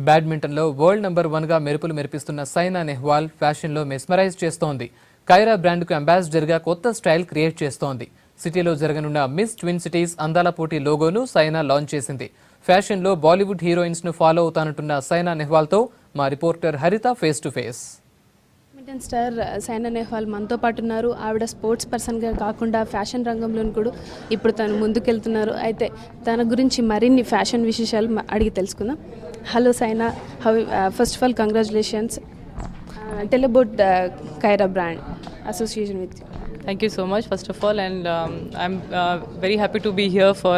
బ్యాడ్మింటన్లో world number 1గా మెరుపులు మెరిపిస్తున్న సైనా నెహ్వాల్ ఫ్యాషన్లో మెస్మరైజ్ చేస్తోంది. కైరా బ్రాండ్కు అంబాసిడర్గా కొత్త స్టైల్ క్రియేట్ చేస్తోంది. సిటీలో జరగనున్న మిస్ ట్విన్ సిటీస్ అందాల పోటీ లోగోను సైనా లాంచ్ చేసింది. ఫ్యాషన్లో బాలీవుడ్ హీరోయిన్స్ను ఫాలో అవుతానంటున్న సైనా నెహ్వాల్తో మా reporter Haritha face to face. Badminton star Saina Nehwal మనతో పాటు ఉన్నారు. ఆవిడ స్పోర్ట్స్ పర్సన్గా కాకుండా ఫ్యాషన్ రంగంలోని కూడా ఇప్పుడు తను ముందుకెళ్తున్నారు. అయితే తన గురించి మరిన్ని ఫ్యాషన్ విశేషాలు అడిగి తెలుసుకుందాం. Hello Saina, first of all congratulations. Tell about Kaira brand association with you. Thank you so much, first of all, and I'm very happy to be here for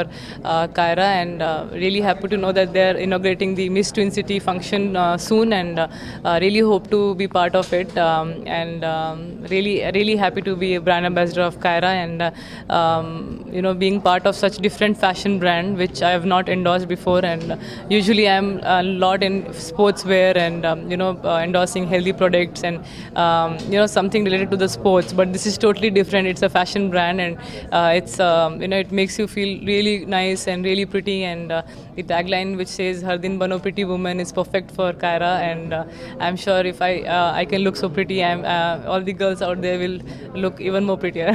Kaira, and really happy to know that they're inaugurating the Miss Twin City function soon, and really hope to be part of it, and really happy to be a brand ambassador of Kaira, and being part of such different fashion brand which I have not endorsed before, and usually I'm a lot in sportswear and endorsing healthy products and something related to the sports, but this is totally different. It's a fashion brand, and it's it makes you feel really nice and really pretty, and the tagline which says "Har din bano pretty woman" is perfect for Kaira, and I'm sure if I can look so pretty, all the girls out there will look even more prettier.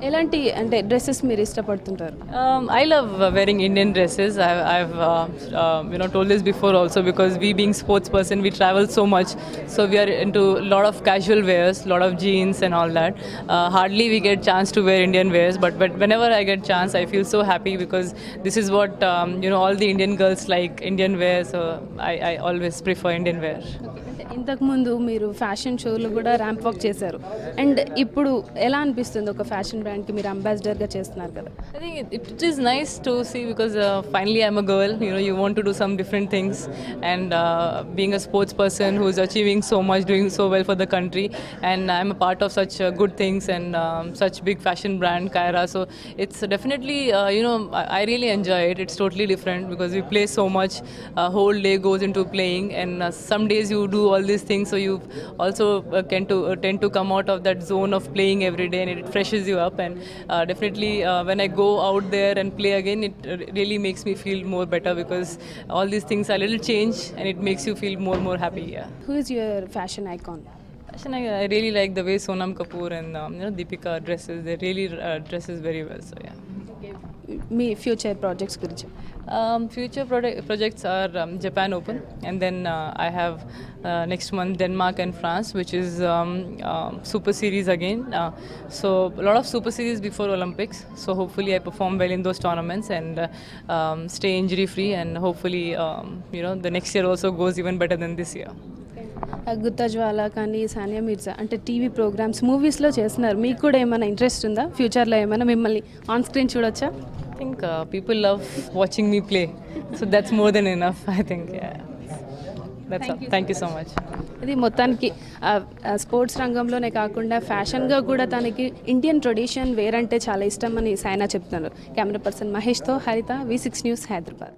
ఎలాంటి అంటే dresses మీరు ఇష్టపడుతుంటారు? I love wearing Indian dresses. I've told this before also, because we being sports person, we travel so much, so we are into a lot of casual wears, lot of jeans and all that. Hardly we get chance to wear Indian wears, but whenever I get chance, I feel so happy, because this is what all the Indian girls like, Indian wear, so I always prefer Indian wear. ఇంతకుముందు మీరు fashion షోలో కూడా ramp walk చేశారు, and ఇప్పుడు ఎలా అనిపిస్తుంది ఒక fashion బ్రాండ్కి మీరు అంబాసిడర్గా చేస్తున్నారు కదా? I think it is nice to see, because finally I'm a girl. You want to do some different things, and being a sports person who is achieving so much, doing so well for the country, and I'm a part of such good things, and such big fashion brand Kaira. So it's definitely I really enjoy it. It's totally different, because we play so much. Whole day goes into playing, and some days you do all these things, so you also tend to come out of that zone of playing every day, and it freshes you up, and definitely when I go out there and play again, it really makes me feel more better, because all these things are little change, and it makes you feel more happy. Yeah. Who is your fashion icon? Fashion, I really like the way Sonam Kapoor and Deepika dresses. They really dresses very well, so yeah. Me future projects గురించి? Future projects are Japan Open, and then I have next month Denmark and France, which is Super Series again. So a lot of Super Series before Olympics. So hopefully I perform well in those tournaments, and stay injury free, and hopefully the next year also goes even better than this year. గుత్తాజ్వాల కానీ సానియా మిర్జా అంటే TV programmes, మూవీస్లో చేస్తున్నారు. మీకు కూడా ఏమైనా interest ఉందా ఫ్యూచర్లో ఏమైనా మిమ్మల్ని ఆన్ స్క్రీన్ చూడొచ్చా? I think people love watching me play, so that's more than enough, I think. Yeah, that's all. Thank you so much. ఇది మొత్తానికి స్పోర్ట్స్ రంగంలోనే కాకుండా ఫ్యాషన్గా కూడా తనకి ఇండియన్ ట్రెడిషన్ వేరంటే చాలా ఇష్టం అని సైనా చెప్తున్నారు. కెమెరా పర్సన్ మహేష్తో హరిత, V6 న్యూస్, హైదరాబాద్.